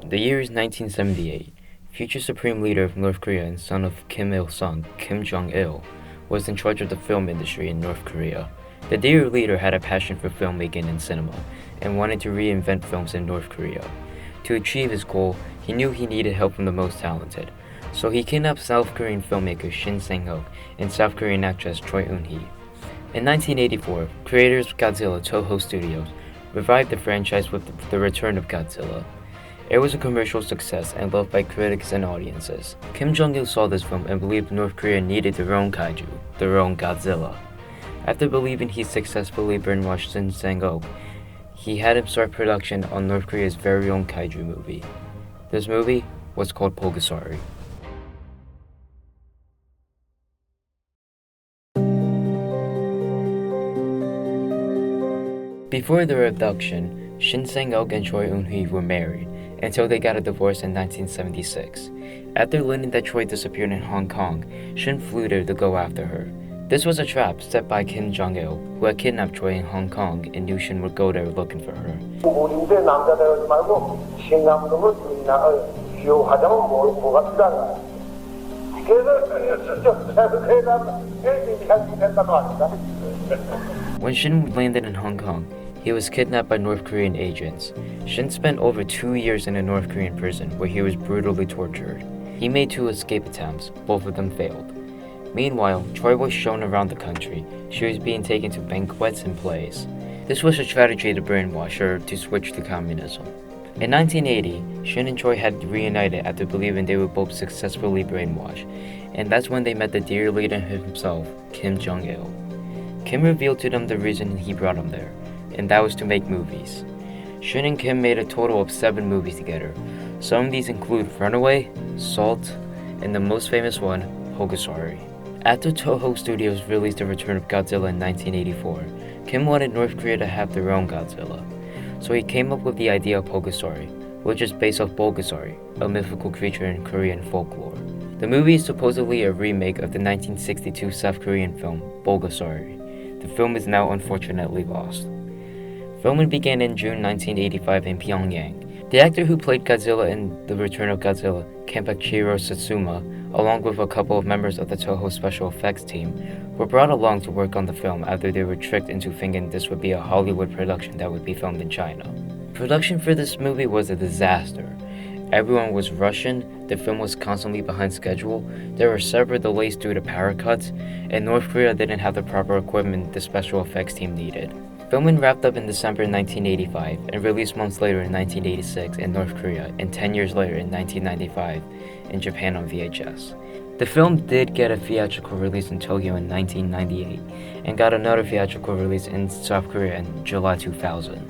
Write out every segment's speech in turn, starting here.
The year is 1978. Future Supreme Leader of North Korea and son of Kim Il-sung, Kim Jong-il, was in charge of the film industry in North Korea. The dear leader had a passion for filmmaking and cinema, and wanted to reinvent films in North Korea. To achieve his goal, he knew he needed help from the most talented, so he kidnapped South Korean filmmaker Shin Sang-ok and South Korean actress Choi Eun-hee. In 1984, creators of Godzilla Toho Studios revived the franchise with the return of Godzilla. It was a commercial success and loved by critics and audiences. Kim Jong-il saw this film and believed North Korea needed their own kaiju, their own Godzilla. After believing he successfully brainwashed Shin Sang-ok, he had him start production on North Korea's very own kaiju movie. This movie was called Pulgasari. Before their abduction, Shin Sang-ok and Choi Eun-hee were married until they got a divorce in 1976. After learning that Choi disappeared in Hong Kong, Shin flew there to go after her. This was a trap set by Kim Jong-il, who had kidnapped Choi in Hong Kong and knew Shin would go there looking for her. When Shin landed in Hong Kong, he was kidnapped by North Korean agents. Shin spent over 2 years in a North Korean prison where he was brutally tortured. He made 2 escape attempts, both of them failed. Meanwhile, Choi was shown around the country. She was being taken to banquets and plays. This was a strategy to brainwash her to switch to communism. In 1980, Shin and Choi had reunited after believing they were both successfully brainwashed, and that's when they met the dear leader himself, Kim Jong-il. Kim revealed to them the reason he brought them there, and that was to make movies. Shin and Kim made a total of 7 movies together. Some of these include Runaway, Salt, and the most famous one, Pulgasari. After Toho Studios released The Return of Godzilla in 1984, Kim wanted North Korea to have their own Godzilla. So he came up with the idea of Pulgasari, which is based off Pulgasari, a mythical creature in Korean folklore. The movie is supposedly a remake of the 1962 South Korean film, Pulgasari. The film is now unfortunately lost. Filming began in June 1985 in Pyongyang. The actor who played Godzilla in The Return of Godzilla, Kenpachiro Satsuma, along with a couple of members of the Toho special effects team, were brought along to work on the film after they were tricked into thinking this would be a Hollywood production that would be filmed in China. Production for this movie was a disaster. Everyone was rushing, the film was constantly behind schedule, there were several delays due to power cuts, and North Korea didn't have the proper equipment the special effects team needed. Filming wrapped up in December 1985 and released months later in 1986 in North Korea and 10 years later in 1995 in Japan on VHS. The film did get a theatrical release in Tokyo in 1998 and got another theatrical release in South Korea in July 2000.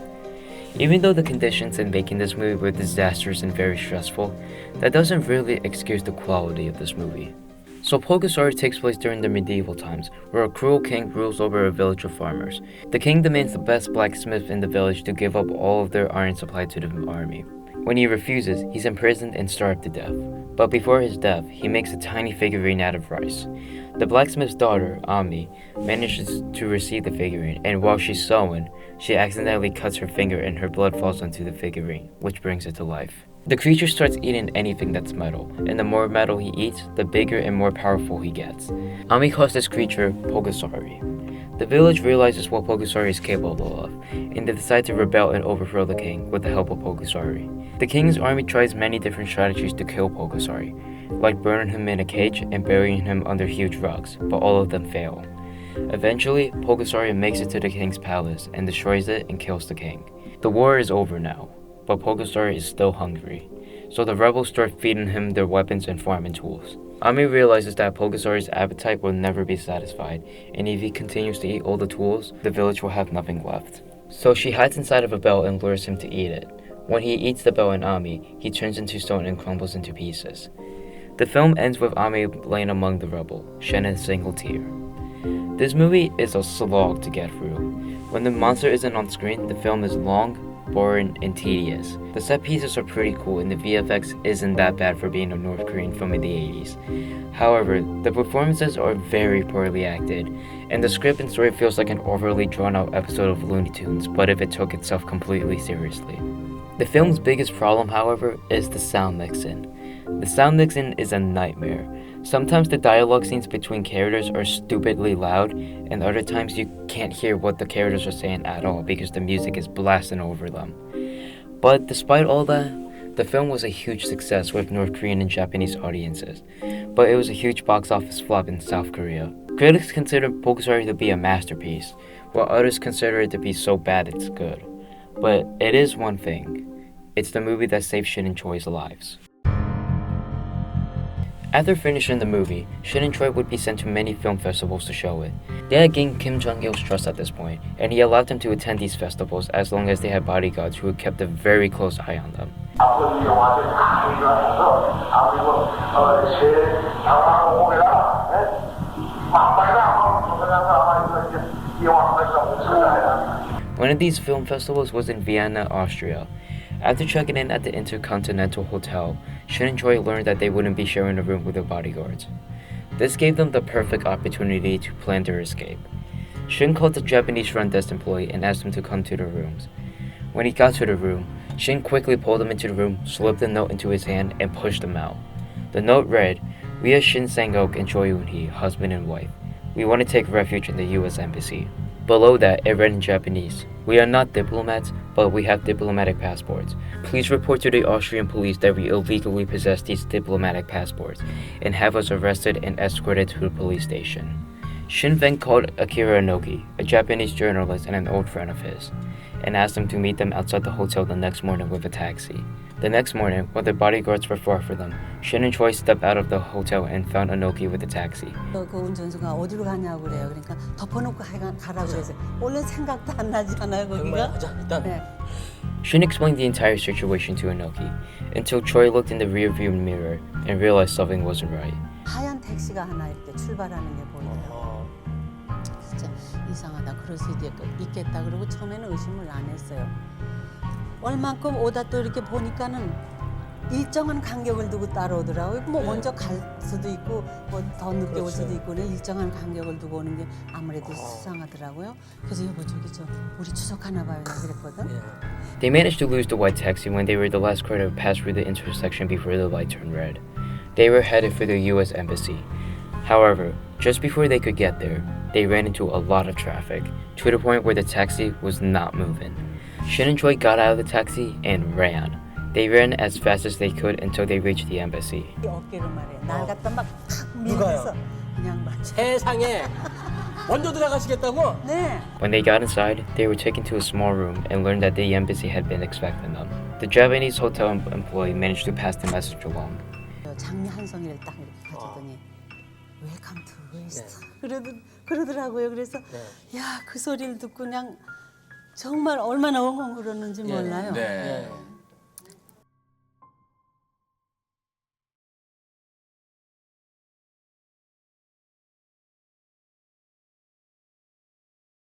Even though the conditions in making this movie were disastrous and very stressful, that doesn't really excuse the quality of this movie. So Pulgasari takes place during the medieval times, where a cruel king rules over a village of farmers. The king demands the best blacksmith in the village to give up all of their iron supply to the army. When he refuses, he's imprisoned and starved to death. But before his death, he makes a tiny figurine out of rice. The blacksmith's daughter, Ami, manages to receive the figurine, and while she's sewing, she accidentally cuts her finger and her blood falls onto the figurine, which brings it to life. The creature starts eating anything that's metal, and the more metal he eats, the bigger and more powerful he gets. Ami calls this creature Pulgasari. The village realizes what Pulgasari is capable of, and they decide to rebel and overthrow the king with the help of Pulgasari. The king's army tries many different strategies to kill Pulgasari, like burning him in a cage and burying him under huge rocks, but all of them fail. Eventually, Pulgasari makes it to the king's palace and destroys it and kills the king. The war is over now, but Pulgasari is still hungry, so the rebels start feeding him their weapons and farming tools. Ami realizes that Pulgasari's appetite will never be satisfied, and if he continues to eat all the tools, the village will have nothing left. So she hides inside of a bell and lures him to eat it. When he eats the bell and Ami, he turns into stone and crumbles into pieces. The film ends with Ami laying among the rubble, shedding a single tear. This movie is a slog to get through. When the monster isn't on screen, the film is long, boring, and tedious. The set pieces are pretty cool and the VFX isn't that bad for being a North Korean film in the 80s. However, the performances are very poorly acted, and the script and story feels like an overly drawn out episode of Looney Tunes, but if it took itself completely seriously. The film's biggest problem, however, is the sound mixing. The sound mixing is a nightmare. Sometimes the dialogue scenes between characters are stupidly loud, and other times you can't hear what the characters are saying at all because the music is blasting over them. But despite all that, the film was a huge success with North Korean and Japanese audiences, but it was a huge box office flop in South Korea. Critics consider Pulgasari to be a masterpiece, while others consider it to be so bad it's good. But it is one thing. It's the movie that saved Shin and Choi's lives. After finishing the movie, Shin and Choi would be sent to many film festivals to show it. They had gained Kim Jong-il's trust at this point, and he allowed them to attend these festivals as long as they had bodyguards who kept a very close eye on them. One of these film festivals was in Vienna, Austria. After checking in at the Intercontinental Hotel, Shin and Choi learned that they wouldn't be sharing a room with the bodyguards. This gave them the perfect opportunity to plan their escape. Shin called the Japanese front desk employee and asked him to come to their rooms. When he got to the room, Shin quickly pulled him into the room, slipped the note into his hand, and pushed him out. The note read, "We are Shin Sang-ok and Choi Eun-hee, husband and wife. We want to take refuge in the U.S. Embassy." Below that, it read in Japanese, "We are not diplomats, but we have diplomatic passports. Please report to the Austrian police that we illegally possess these diplomatic passports and have us arrested and escorted to the police station." Shin then called Akira Inoki, a Japanese journalist and an old friend of his, and asked him to meet them outside the hotel the next morning with a taxi. The next morning, while the bodyguards were far from them, Shin and Choi stepped out of the hotel and found Inoki with a taxi. 그 운전수가 어디로 가냐고 그래요. 그러니까 덮어놓고 가라고 그래서 원래 생각도 안 나잖아요 거기가. 네. Shin explained the entire situation to Inoki until Choi looked in the rearview mirror and realized something wasn't right. 하얀 택시가 하나 이렇게 출발하는 게 보이더라고요. 진짜 이상하다. 그럴 수 있겠다. 그리고 처음에는 의심을 안 했어요. 얼만큼 오다 또 이렇게 보니까는 일정한 간격을 두고 따라오더라고요. 뭐 먼저 갈 수도 있고 뭐 더 늦게 올 수도 있고 일정한 간격을 두고 오는 게 아무래도 수상하더라고요. 그래서 여보 저기 우리 추적하나 봐요. 그랬거든. They managed to lose the white taxi when they were the last car to pass through the intersection before the light turned red. They were headed for the U.S. Embassy. However, just before they could get there, they ran into a lot of traffic, to the point where the taxi was not moving. Shin and Choi got out of the taxi and ran. They ran as fast as they could until they reached the embassy. 어깨로 말해. 날 갖다 막 밀면서 그냥 막. 세상에 먼저 들어가시겠다고? 네. When they got inside, they were taken to a small room and learned that the embassy had been expecting them. The Japanese hotel employee managed to pass the message along. 장미 한 송이를 딱 이렇게 가져더니 Welcome to West. 그러더라고요. 그래서 야, 그 소리를 듣고 그냥 정말 얼마나 엉엉 울었는지 몰라요. 네.